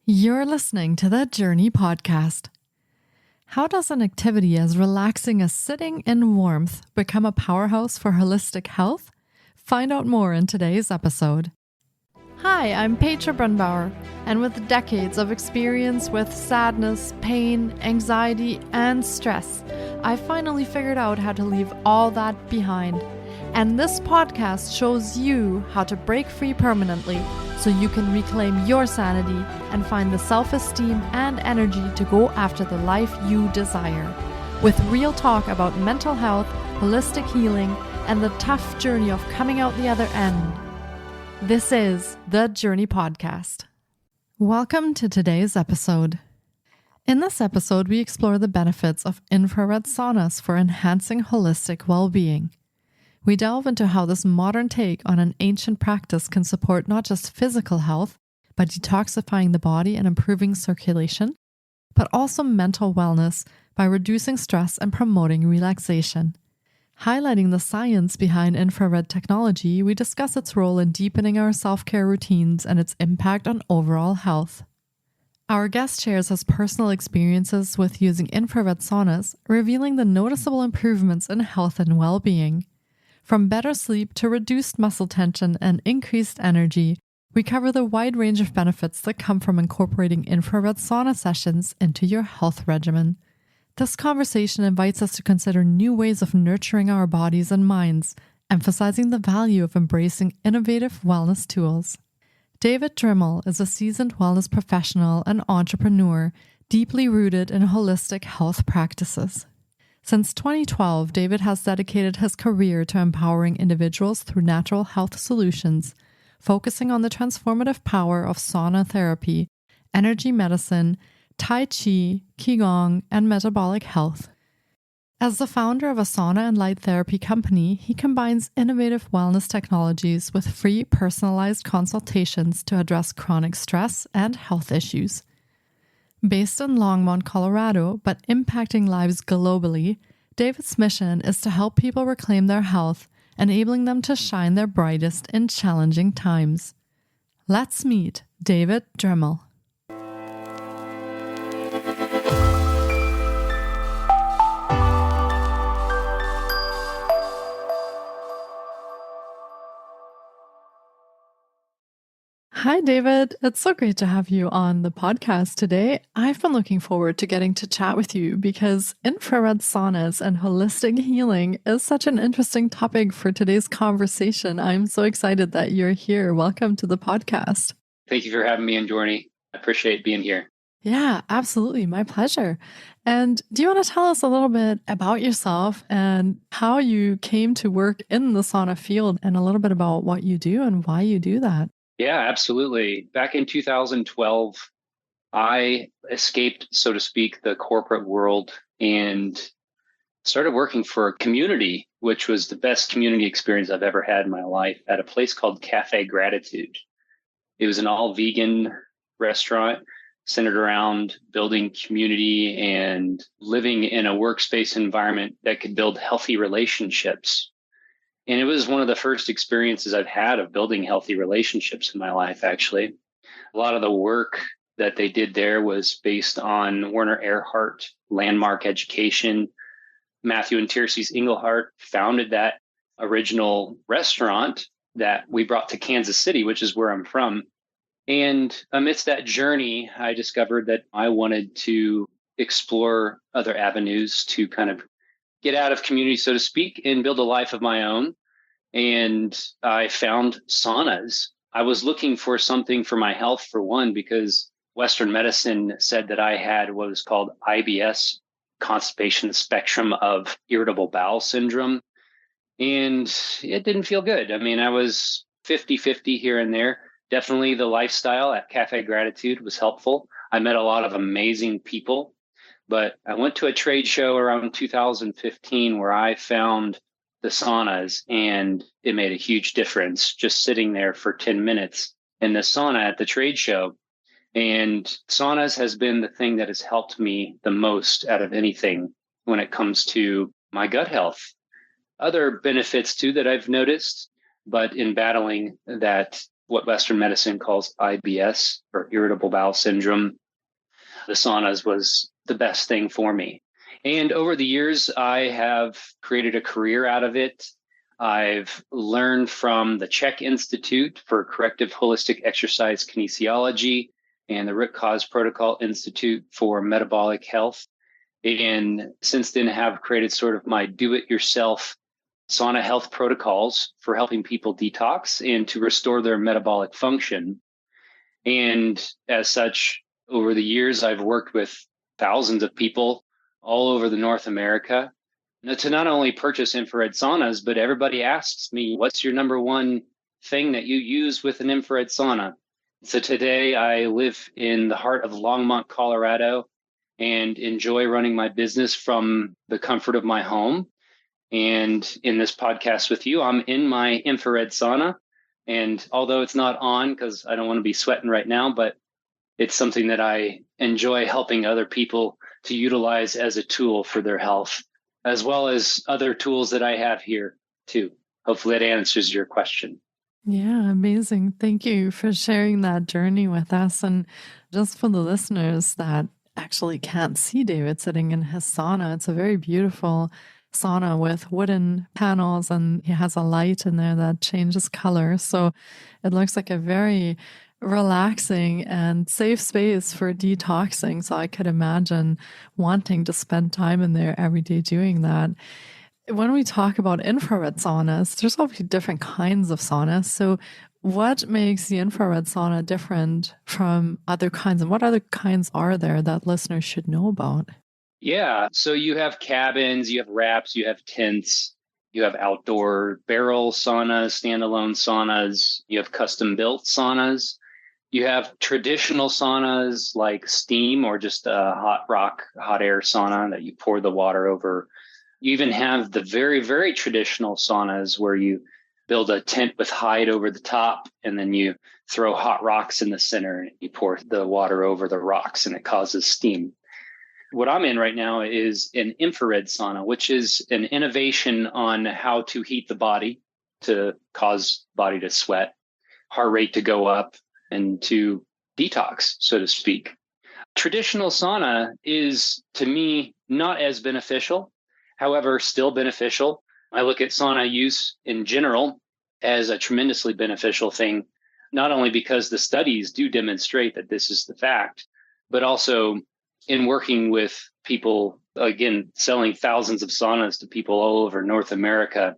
You're listening to the Journey Podcast. How does an activity as relaxing as sitting in warmth become a powerhouse for holistic health? Find out more in today's episode. Hi, I'm Petra Brunbauer, and with decades of experience with sadness, pain, anxiety, and stress, I finally figured out how to leave all that behind. And this podcast shows you how to break free permanently so you can reclaim your sanity and find the self-esteem and energy to go after the life you desire. With real talk about mental health, holistic healing, and the tough journey of coming out the other end. This is the Journey Podcast. Welcome to today's episode. In this episode, we explore the benefits of infrared saunas for enhancing holistic well-being. We delve into how this modern take on an ancient practice can support not just physical health by detoxifying the body and improving circulation, but also mental wellness by reducing stress and promoting relaxation. Highlighting the science behind infrared technology, we discuss its role in deepening our self-care routines and its impact on overall health. Our guest shares his personal experiences with using infrared saunas, revealing the noticeable improvements in health and well-being. From better sleep to reduced muscle tension and increased energy, we cover the wide range of benefits that come from incorporating infrared sauna sessions into your health regimen. This conversation invites us to consider new ways of nurturing our bodies and minds, emphasizing the value of embracing innovative wellness tools. David Drimmel is a seasoned wellness professional and entrepreneur, deeply rooted in holistic health practices. Since 2012, David has dedicated his career to empowering individuals through natural health solutions, focusing on the transformative power of sauna therapy, energy medicine, Tai Chi, Qigong, and metabolic health. As the founder of a sauna and light therapy company, he combines innovative wellness technologies with free personalized consultations to address chronic stress and health issues. Based in Longmont, Colorado, but impacting lives globally, David's mission is to help people reclaim their health, enabling them to shine their brightest in challenging times. Let's meet David Drimmel. Hi, David. It's so great to have you on the podcast today. I've been looking forward to getting to chat with you because infrared saunas and holistic healing is such an interesting topic for today's conversation. I'm so excited that you're here. Welcome to the podcast. Thank you for having me on, Journey. I appreciate being here. Yeah, absolutely. My pleasure. And do you want to tell us a little bit about yourself and how you came to work in the sauna field and a little bit about what you do and why you do that? Yeah, absolutely. Back in 2012, I escaped, so to speak, the corporate world and started working for a community, which was the best community experience I've ever had in my life, at a place called Cafe Gratitude. It was an all-vegan restaurant centered around building community and living in a workspace environment that could build healthy relationships. And it was one of the first experiences I've had of building healthy relationships in my life, actually. A lot of the work that they did there was based on Werner Erhard landmark education. Matthew and Tierces Engelhardt founded that original restaurant that we brought to Kansas City, which is where I'm from. And amidst that journey, I discovered that I wanted to explore other avenues to kind of get out of community, so to speak, and build a life of my own. And I found saunas. I was looking for something for my health, for one, because Western medicine said that I had what was called IBS, constipation spectrum of irritable bowel syndrome. And it didn't feel good. I mean, I was 50-50 here and there. Definitely the lifestyle at Cafe Gratitude was helpful. I met a lot of amazing people. But I went to a trade show around 2015 where I found the saunas, and it made a huge difference just sitting there for 10 minutes in the sauna at the trade show. And saunas has been the thing that has helped me the most out of anything when it comes to my gut health. Other benefits too that I've noticed, but in battling that what Western medicine calls IBS, or irritable bowel syndrome, the saunas was the best thing for me. And over the years, I have created a career out of it. I've learned from the Czech Institute for Corrective Holistic Exercise Kinesiology and the Root Cause Protocol Institute for Metabolic Health. And since then have created sort of my do-it-yourself sauna health protocols for helping people detox and to restore their metabolic function. And as such, over the years, I've worked with thousands of people all over the North America to not only purchase infrared saunas, but everybody asks me, what's your number one thing that you use with an infrared sauna? So today I live in the heart of Longmont, Colorado, and enjoy running my business from the comfort of my home. And in this podcast with you, I'm in my infrared sauna. And although it's not on because I don't want to be sweating right now, but it's something that I enjoy helping other people to utilize as a tool for their health, as well as other tools that I have here too. Hopefully that answers your question. Yeah, amazing. Thank you for sharing that journey with us. And just for the listeners that actually can't see David sitting in his sauna, it's a very beautiful sauna with wooden panels, and he has a light in there that changes color. So it looks like a very relaxing and safe space for detoxing. So I could imagine wanting to spend time in there every day doing that. When we talk about infrared saunas, there's obviously different kinds of saunas. So what makes the infrared sauna different from other kinds, and what other kinds are there that listeners should know about? Yeah. So you have cabins, you have wraps, you have tents, you have outdoor barrel saunas, standalone saunas, you have custom built saunas. You have traditional saunas like steam or just a hot air sauna that you pour the water over. You even have the very, very traditional saunas where you build a tent with hide over the top, and then you throw hot rocks in the center and you pour the water over the rocks and it causes steam. What I'm in right now is an infrared sauna, which is an innovation on how to heat the body to cause body to sweat, heart rate to go up, and to detox, so to speak. Traditional sauna is, to me, not as beneficial, however, still beneficial. I look at sauna use in general as a tremendously beneficial thing, not only because the studies do demonstrate that this is the fact, but also in working with people, again, selling thousands of saunas to people all over North America.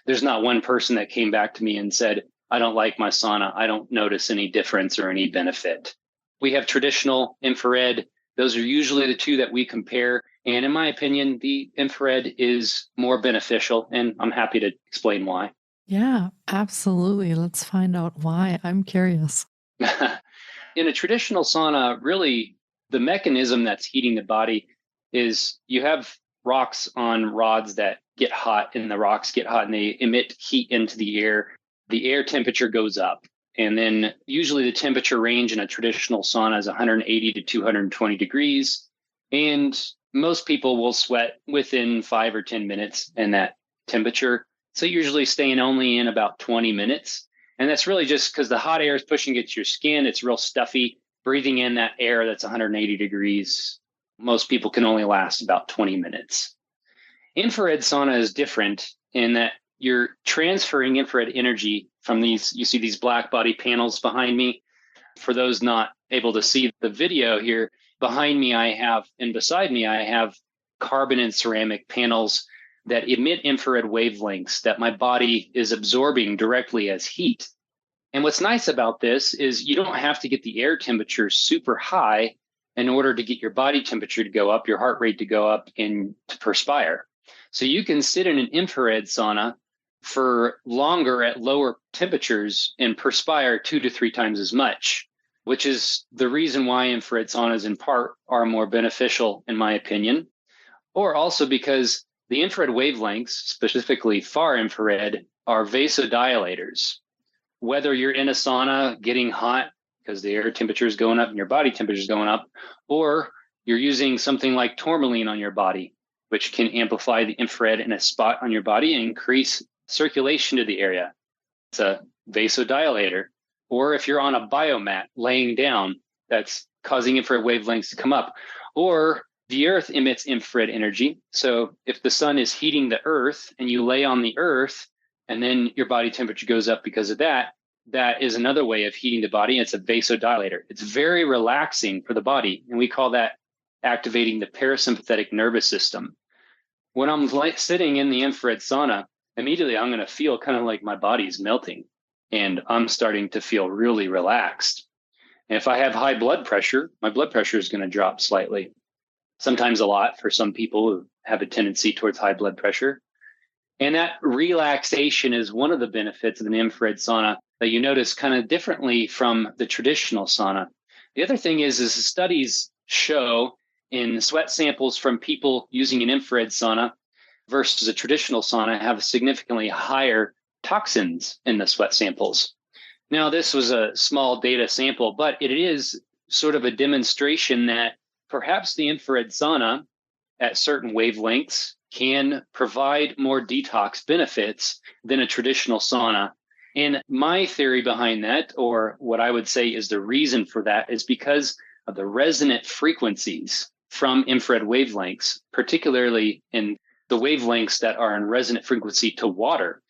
There's not one person that came back to me and said, I don't like my sauna. I don't notice any difference or any benefit. We have traditional infrared. Those are usually the two that we compare. And in my opinion, the infrared is more beneficial. And I'm happy to explain why. Yeah, absolutely. Let's find out why. I'm curious. In a traditional sauna, really, the mechanism that's heating the body is you have rocks on rods that get hot, and the rocks get hot and they emit heat into the air. The air temperature goes up. And then usually the temperature range in a traditional sauna is 180 to 220 degrees. And most people will sweat within 5 or 10 minutes in that temperature. So usually staying only in about 20 minutes. And that's really just because the hot air is pushing against your skin. It's real stuffy. Breathing in that air that's 180 degrees, most people can only last about 20 minutes. Infrared sauna is different in that you're transferring infrared energy from these, you see these black body panels behind me. For those not able to see the video here, behind me I have, and beside me I have carbon and ceramic panels that emit infrared wavelengths that my body is absorbing directly as heat. And what's nice about this is you don't have to get the air temperature super high in order to get your body temperature to go up, your heart rate to go up, and to perspire. So you can sit in an infrared sauna for longer at lower temperatures and perspire 2 to 3 times as much, which is the reason why infrared saunas in part are more beneficial, in my opinion, or also because the infrared wavelengths, specifically far infrared, are vasodilators. Whether you're in a sauna getting hot because the air temperature is going up and your body temperature is going up, or you're using something like tourmaline on your body, which can amplify the infrared in a spot on your body and increase circulation to the area. It's a vasodilator. or if you're on a biomat laying down, that's causing infrared wavelengths to come up. Or the earth emits infrared energy. So if the sun is heating the earth and you lay on the earth and then your body temperature goes up because of that, that is another way of heating the body. It's a vasodilator. It's very relaxing for the body. And we call that activating the parasympathetic nervous system. When I'm sitting in the infrared sauna, immediately I'm going to feel kind of like my body's melting and I'm starting to feel really relaxed. And if I have high blood pressure, my blood pressure is going to drop slightly, sometimes a lot for some people who have a tendency towards high blood pressure. And that relaxation is one of the benefits of an infrared sauna that you notice kind of differently from the traditional sauna. The other thing is studies show in sweat samples from people using an infrared sauna versus a traditional sauna have significantly higher toxins in the sweat samples. Now, this was a small data sample, but it is sort of a demonstration that perhaps the infrared sauna at certain wavelengths can provide more detox benefits than a traditional sauna. And my theory behind that, or what I would say is the reason for that, is because of the resonant frequencies from infrared wavelengths, particularly in the wavelengths that are in resonant frequency to water.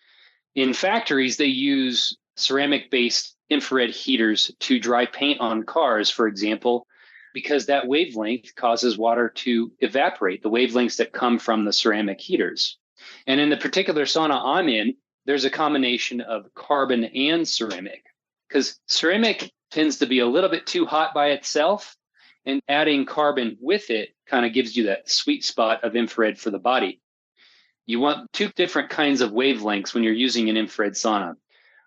In factories, they use ceramic-based infrared heaters to dry paint on cars, for example, because that wavelength causes water to evaporate, the wavelengths that come from the ceramic heaters. And in the particular sauna I'm in, there's a combination of carbon and ceramic, because ceramic tends to be a little bit too hot by itself, and adding carbon with it kind of gives you that sweet spot of infrared for the body. You want two different kinds of wavelengths when you're using an infrared sauna.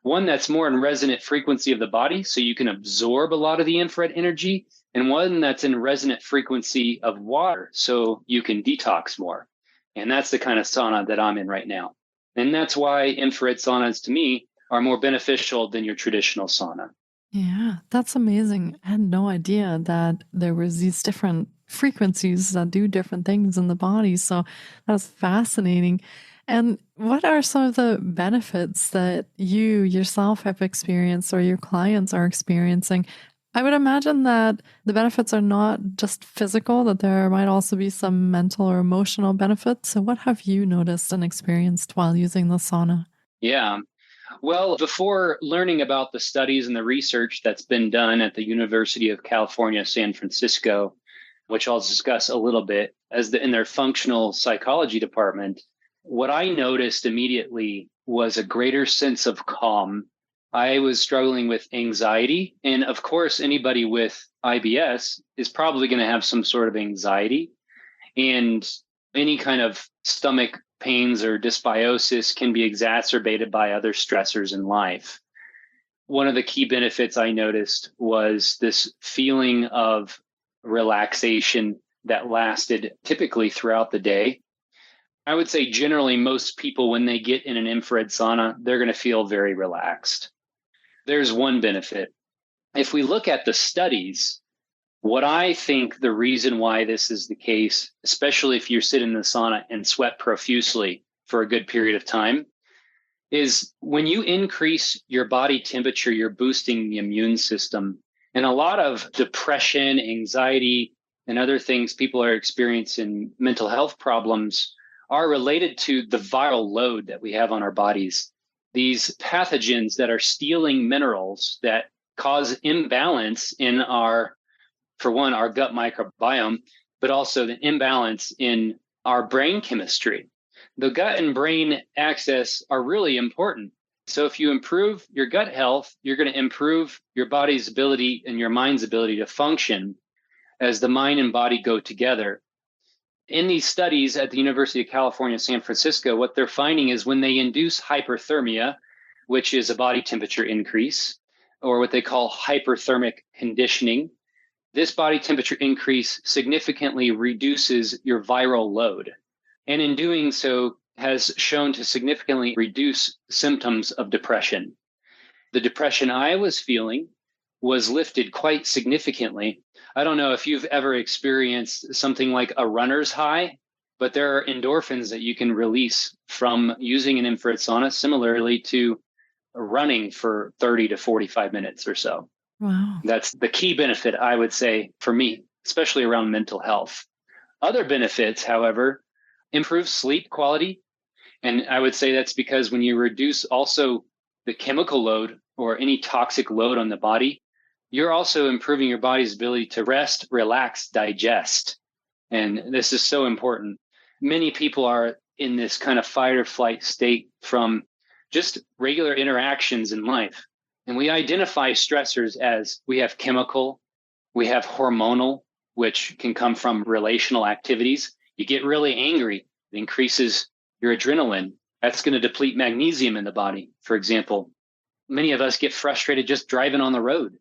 One that's more in resonant frequency of the body, so you can absorb a lot of the infrared energy, and one that's in resonant frequency of water, so you can detox more. And that's the kind of sauna that I'm in right now. And that's why infrared saunas, to me, are more beneficial than your traditional sauna. Yeah, that's amazing. I had no idea that there was these different frequencies that do different things in the body. So that's fascinating. And what are some of the benefits that you yourself have experienced or your clients are experiencing? I would imagine that the benefits are not just physical, that there might also be some mental or emotional benefits. So what have you noticed and experienced while using the sauna? Yeah. Well, before learning about the studies and the research that's been done at the University of California, San Francisco, which I'll discuss a little bit in their functional psychology department, what I noticed immediately was a greater sense of calm. I was struggling with anxiety. And of course, anybody with IBS is probably going to have some sort of anxiety. And any kind of stomach pains or dysbiosis can be exacerbated by other stressors in life. One of the key benefits I noticed was this feeling of relaxation that lasted typically throughout the day. I would say generally most people, when they get in an infrared sauna, they're going to feel very relaxed. There's one benefit. If we look at the studies, what I think the reason why this is the case, especially if you're sitting in the sauna and sweat profusely for a good period of time, is when you increase your body temperature, you're boosting the immune system. And a lot of depression, anxiety, and other things people are experiencing, mental health problems, are related to the viral load that we have on our bodies. These pathogens that are stealing minerals that cause imbalance in for one, our gut microbiome, but also the imbalance in our brain chemistry. The gut and brain axis are really important. So if you improve your gut health, you're going to improve your body's ability and your mind's ability to function as the mind and body go together. In these studies at the University of California, San Francisco, what they're finding is when they induce hyperthermia, which is a body temperature increase, or what they call hyperthermic conditioning, this body temperature increase significantly reduces your viral load. And in doing so, has shown to significantly reduce symptoms of depression. The depression I was feeling was lifted quite significantly. I don't know if you've ever experienced something like a runner's high, but there are endorphins that you can release from using an infrared sauna, similarly to running for 30 to 45 minutes or so. Wow. That's the key benefit, I would say, for me, especially around mental health. Other benefits, however, improve sleep quality. And I would say that's because when you reduce also the chemical load or any toxic load on the body, you're also improving your body's ability to rest, relax, digest. And this is so important. Many people are in this kind of fight or flight state from just regular interactions in life. And we identify stressors as we have chemical, we have hormonal, which can come from relational activities. You get really angry, it increases your adrenaline. That's going to deplete magnesium in the body, for example. Many of us get frustrated just driving on the road.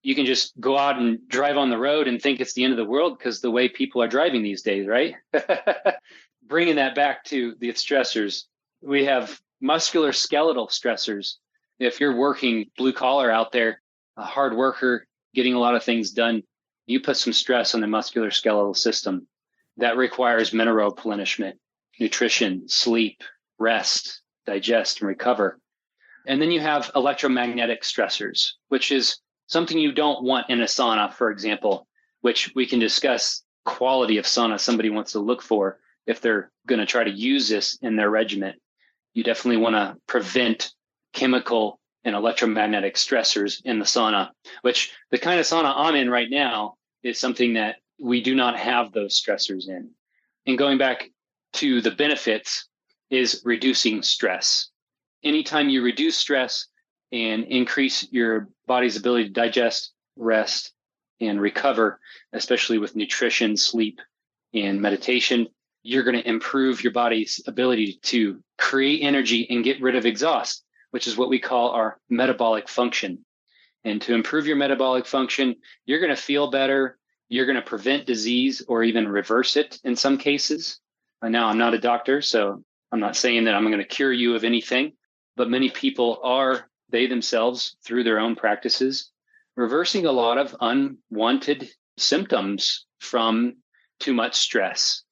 You can just go out and drive on the road and think it's the end of the world because the way people are driving these days, right? Bringing that back to the stressors, we have musculoskeletal stressors. If you're working blue collar out there, a hard worker, getting a lot of things done, you put some stress on the musculoskeletal system. That requires mineral replenishment, nutrition, sleep, rest, digest, and recover. And then you have electromagnetic stressors, which is something you don't want in a sauna, for example, which we can discuss quality of sauna somebody wants to look for if they're going to try to use this in their regimen. You definitely want to prevent chemical and electromagnetic stressors in the sauna, which the kind of sauna I'm in right now is something that we do not have those stressors in. And going back to the benefits is reducing stress. Anytime you reduce stress and increase your body's ability to digest, rest, and recover, especially with nutrition, sleep, and meditation, you're going to improve your body's ability to create energy and get rid of exhaust, which is what we call our metabolic function. And to improve your metabolic function, you're going to feel better. You're going to prevent disease or even reverse it in some cases. Now, I'm not a doctor, so I'm not saying that I'm going to cure you of anything, but many people are, they themselves, through their own practices, reversing a lot of unwanted symptoms from too much stress.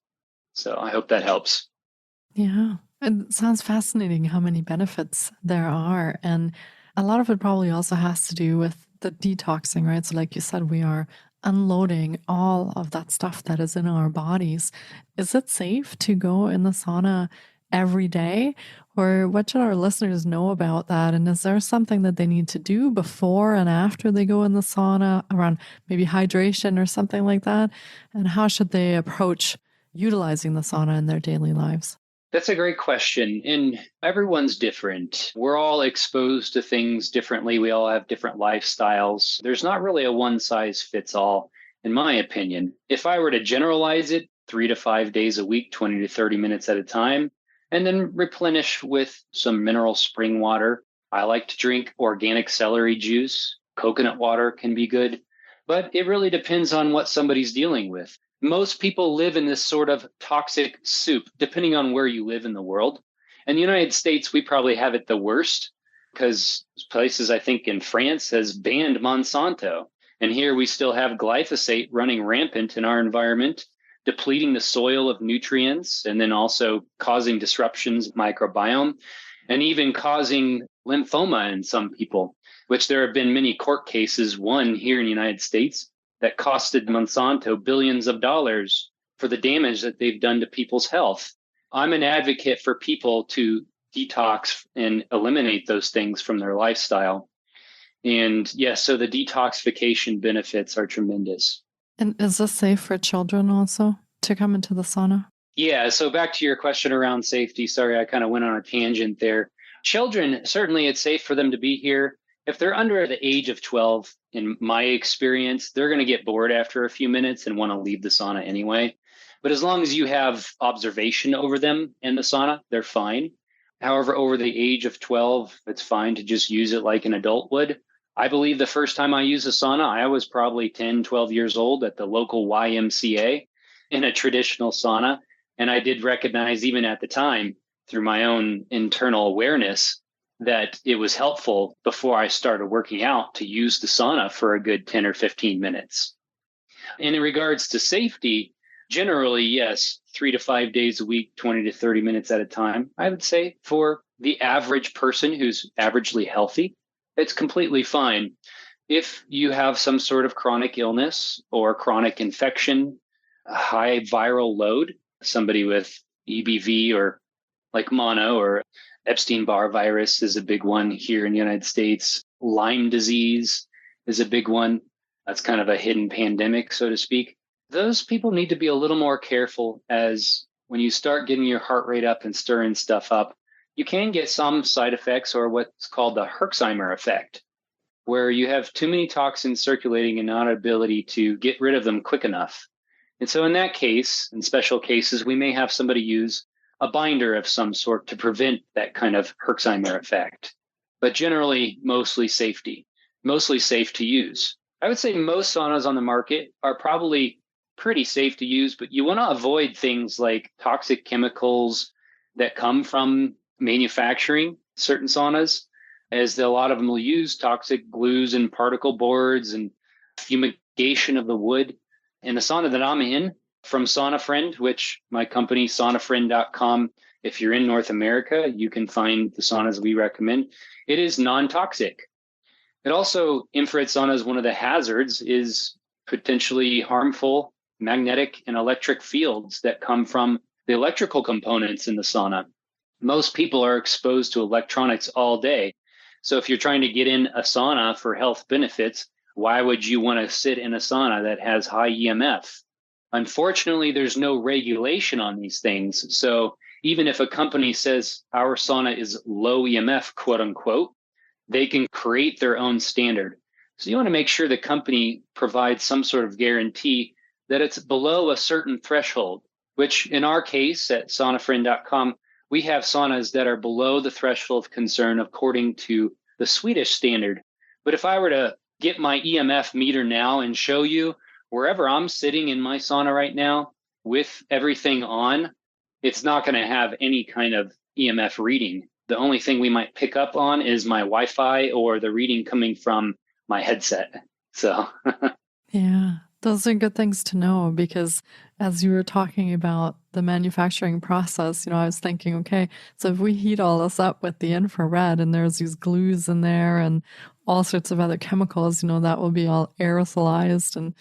So I hope that helps. Yeah, it sounds fascinating how many benefits there are. And a lot of it probably also has to do with the detoxing, right? So like you said, we are unloading all of that stuff that is in our bodies. Is it safe to go in the sauna every day? Or what should our listeners know about that? And is there something that they need to do before and after they go in the sauna around maybe hydration or something like that? And how should they approach utilizing the sauna in their daily lives? That's a great question. And everyone's different. We're all exposed to things differently. We all have different lifestyles. There's not really a one size fits all, in my opinion. If I were to generalize it, 3 to 5 days a week, 20 to 30 minutes at a time, and then replenish with some mineral spring water. I like to drink organic celery juice. Coconut water can be good, but it really depends on what somebody's dealing with. Most people live in this sort of toxic soup, depending on where you live in the world. In the United States, we probably have it the worst because places, I think in France, has banned Monsanto. And here we still have glyphosate running rampant in our environment, depleting the soil of nutrients, and then also causing disruptions microbiome, and even causing lymphoma in some people, which there have been many court cases, one here in the United States, that costed Monsanto billions of dollars for the damage that they've done to people's health. I'm an advocate for people to detox and eliminate those things from their lifestyle. And yes, so the detoxification benefits are tremendous. And is this safe for children also to come into the sauna? Yeah, so back to your question around safety. Sorry, I kind of went on a tangent there. Children, certainly it's safe for them to be here. If they're under the age of 12, in my experience, they're going to get bored after a few minutes and want to leave the sauna anyway. But as long as you have observation over them in the sauna, they're fine. However, over the age of 12, it's fine to just use it like an adult would. I believe the first time I used a sauna, I was probably 10, 12 years old at the local YMCA in a traditional sauna. And I did recognize even at the time through my own internal awareness that it was helpful before I started working out to use the sauna for a good 10 or 15 minutes. And in regards to safety, generally, yes, 3 to 5 days a week, 20 to 30 minutes at a time, I would say for the average person who's averagely healthy, it's completely fine. If you have some sort of chronic illness or chronic infection, a high viral load, somebody with EBV or like mono or Epstein-Barr virus is a big one here in the United States. Lyme disease is a big one. That's kind of a hidden pandemic, so to speak. Those people need to be a little more careful, as when you start getting your heart rate up and stirring stuff up, you can get some side effects or what's called the Herxheimer effect, where you have too many toxins circulating and not ability to get rid of them quick enough. And so in that case, in special cases, we may have somebody use a binder of some sort to prevent that kind of Herxheimer effect. But generally, mostly safe to use. I would say most saunas on the market are probably pretty safe to use, but you want to avoid things like toxic chemicals that come from manufacturing certain saunas, as a lot of them will use toxic glues and particle boards and fumigation of the wood. In the sauna that I'm in, from Sauna Friend, which my company, saunafriend.com, if you're in North America, you can find the saunas we recommend. It is non-toxic. It also, infrared saunas, one of the hazards is potentially harmful magnetic and electric fields that come from the electrical components in the sauna. Most people are exposed to electronics all day. So if you're trying to get in a sauna for health benefits, why would you want to sit in a sauna that has high EMF? Unfortunately, there's no regulation on these things. So even if a company says our sauna is low EMF, quote unquote, they can create their own standard. So you want to make sure the company provides some sort of guarantee that it's below a certain threshold, which in our case at saunafriend.com, we have saunas that are below the threshold of concern according to the Swedish standard. But if I were to get my EMF meter now and show you wherever I'm sitting in my sauna right now with everything on, it's not going to have any kind of EMF reading. The only thing we might pick up on is my Wi-Fi or the reading coming from my headset. So, yeah, those are good things to know, because as you were talking about the manufacturing process, I was thinking, okay, so if we heat all this up with the infrared and there's these glues in there and all sorts of other chemicals, that will be all aerosolized and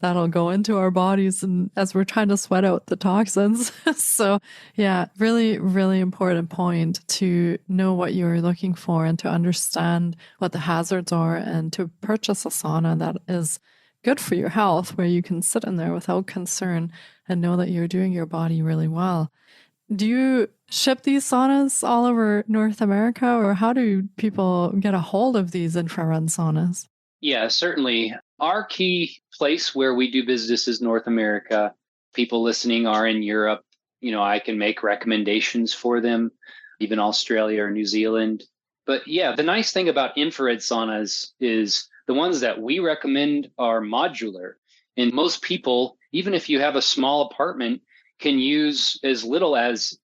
that'll go into our bodies, and as we're trying to sweat out the toxins. So yeah, really, really important point to know what you're looking for and to understand what the hazards are, and to purchase a sauna that is good for your health, where you can sit in there without concern and know that you're doing your body really well. Do you ship these saunas all over North America, or how do people get a hold of these infrared saunas? Yeah, certainly. Our key place where we do business is North America. People listening are in Europe. I can make recommendations for them, even Australia or New Zealand. But yeah, the nice thing about infrared saunas is the ones that we recommend are modular. And most people, even if you have a small apartment, can use as little as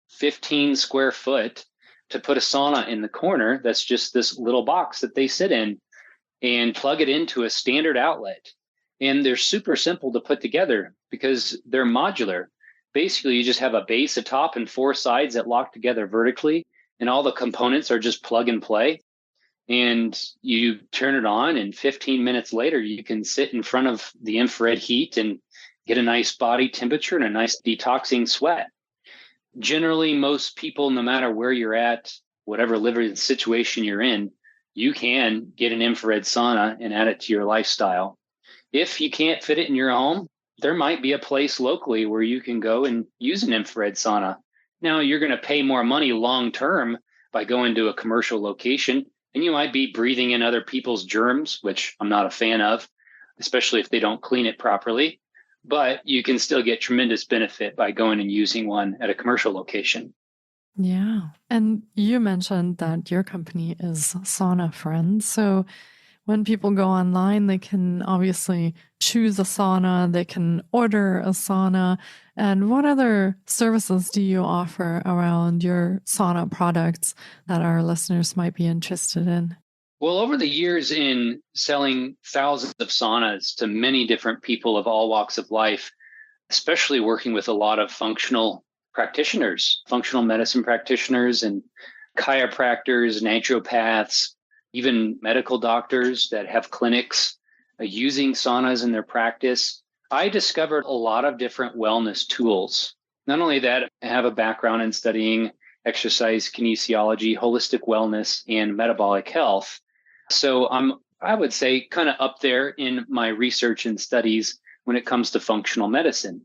15 square foot to put a sauna in the corner. That's just this little box that they sit in, and plug it into a standard outlet. And they're super simple to put together because they're modular. Basically, you just have a base, a top, and 4 sides that lock together vertically, and all the components are just plug and play. And you turn it on, and 15 minutes later, you can sit in front of the infrared heat and get a nice body temperature and a nice detoxing sweat. Generally, most people, no matter where you're at, whatever living situation you're in, you can get an infrared sauna and add it to your lifestyle. If you can't fit it in your home, there might be a place locally where you can go and use an infrared sauna. Now, you're going to pay more money long term by going to a commercial location, and you might be breathing in other people's germs, which I'm not a fan of, especially if they don't clean it properly. But you can still get tremendous benefit by going and using one at a commercial location. Yeah. And you mentioned that your company is Sauna Friend. So when people go online, they can obviously choose a sauna, they can order a sauna. And what other services do you offer around your sauna products that our listeners might be interested in? Well, over the years in selling thousands of saunas to many different people of all walks of life, especially working with a lot of functional practitioners, functional medicine practitioners, and chiropractors, naturopaths, even medical doctors that have clinics using saunas in their practice. I discovered a lot of different wellness tools. Not only that, I have a background in studying exercise kinesiology, holistic wellness, and metabolic health. So I would say, kind of up there in my research and studies when it comes to functional medicine.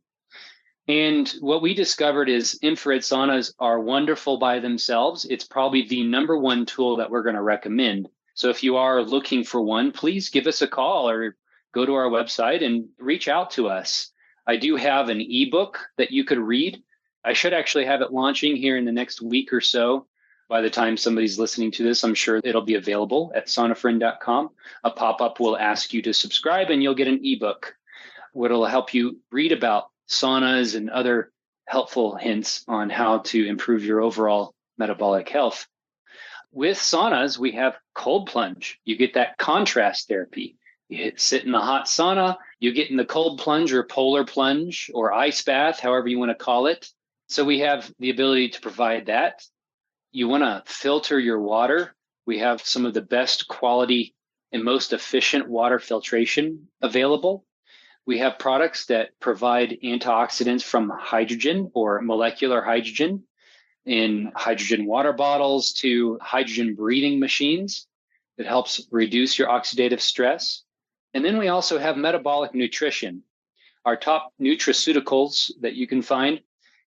And what we discovered is infrared saunas are wonderful by themselves. It's probably the number one tool that we're going to recommend. So if you are looking for one, please give us a call or go to our website and reach out to us. I do have an ebook that you could read. I should actually have it launching here in the next week or so. By the time somebody's listening to this, I'm sure it'll be available at saunafriend.com. A pop-up will ask you to subscribe and you'll get an ebook, which will help you read about saunas and other helpful hints on how to improve your overall metabolic health. With saunas, we have cold plunge. You get that contrast therapy. You sit in the hot sauna, you get in the cold plunge or polar plunge or ice bath, however you want to call it. So we have the ability to provide that. You want to filter your water. We have some of the best quality and most efficient water filtration available. We have products that provide antioxidants from hydrogen or molecular hydrogen in hydrogen water bottles to hydrogen breathing machines that helps reduce your oxidative stress. And then we also have metabolic nutrition, our top nutraceuticals that you can find.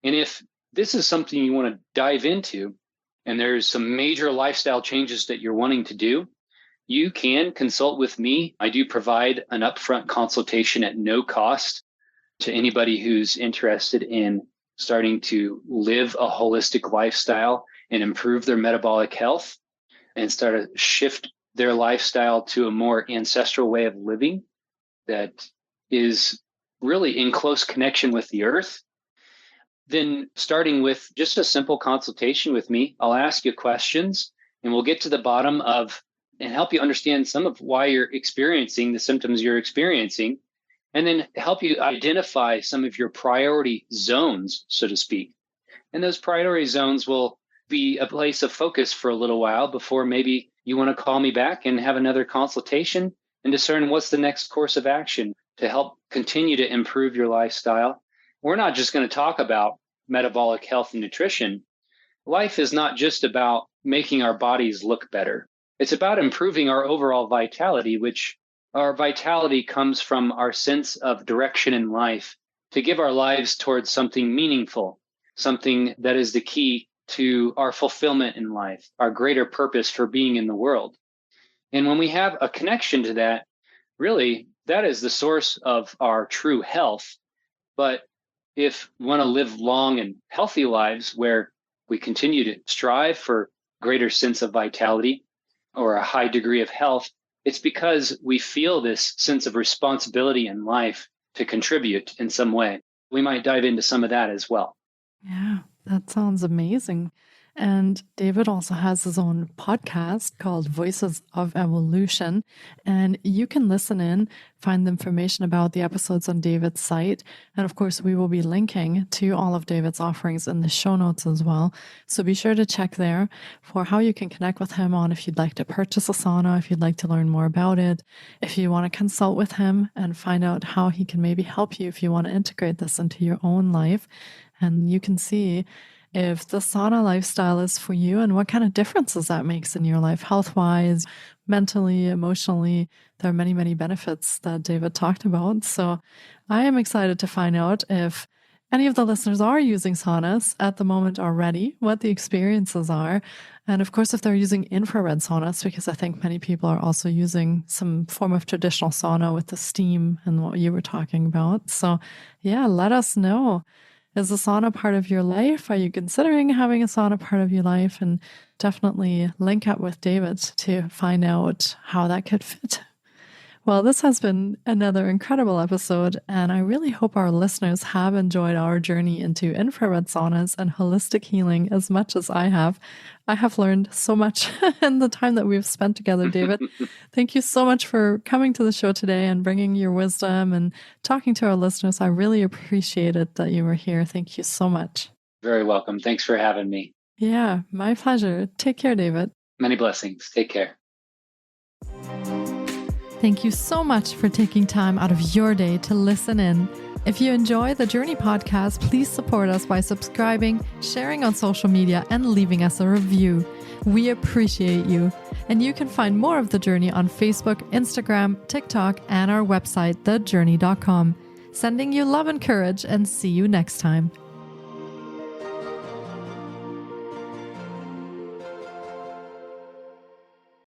And if this is something you want to dive into, and there's some major lifestyle changes that you're wanting to do, you can consult with me. I do provide an upfront consultation at no cost to anybody who's interested in starting to live a holistic lifestyle and improve their metabolic health and start to shift their lifestyle to a more ancestral way of living that is really in close connection with the earth. Then starting with just a simple consultation with me, I'll ask you questions and we'll get to the bottom of and help you understand some of why you're experiencing the symptoms you're experiencing, and then help you identify some of your priority zones, so to speak. And those priority zones will be a place of focus for a little while before maybe you want to call me back and have another consultation and discern what's the next course of action to help continue to improve your lifestyle. We're not just going to talk about metabolic health and nutrition. Life is not just about making our bodies look better. It's about improving our overall vitality, which our vitality comes from our sense of direction in life to give our lives towards something meaningful, something that is the key to our fulfillment in life, our greater purpose for being in the world. And when we have a connection to that, really, that is the source of our true health. But if we want to live long and healthy lives where we continue to strive for greater sense of vitality or a high degree of health, it's because we feel this sense of responsibility in life to contribute in some way. We might dive into some of that as well. Yeah, that sounds amazing. And David also has his own podcast called Voices of Evolution. And you can listen in, find information about the episodes on David's site. And of course, we will be linking to all of David's offerings in the show notes as well. So be sure to check there for how you can connect with him on if you'd like to purchase a sauna, if you'd like to learn more about it, if you want to consult with him and find out how he can maybe help you if you want to integrate this into your own life. And you can see if the sauna lifestyle is for you and what kind of differences that makes in your life, health-wise, mentally, emotionally. There are many, many benefits that David talked about. So I am excited to find out if any of the listeners are using saunas at the moment already, what the experiences are. And of course, if they're using infrared saunas, because I think many people are also using some form of traditional sauna with the steam and what you were talking about. So yeah, let us know. Is a sauna part of your life? Are you considering having a sauna part of your life? And definitely link up with David to find out how that could fit. Well, this has been another incredible episode, and I really hope our listeners have enjoyed our journey into infrared saunas and holistic healing as much as I have. I have learned so much in the time that we've spent together, David. Thank you so much for coming to the show today and bringing your wisdom and talking to our listeners. I really appreciate it that you were here. Thank you so much. Very welcome. Thanks for having me. Yeah, my pleasure. Take care, David. Many blessings. Take care. Thank you so much for taking time out of your day to listen in. If you enjoy the Journey podcast, please support us by subscribing, sharing on social media, and leaving us a review. We appreciate you. And you can find more of The Journey on Facebook, Instagram, TikTok, and our website, thejourney.com. Sending you love and courage, and see you next time.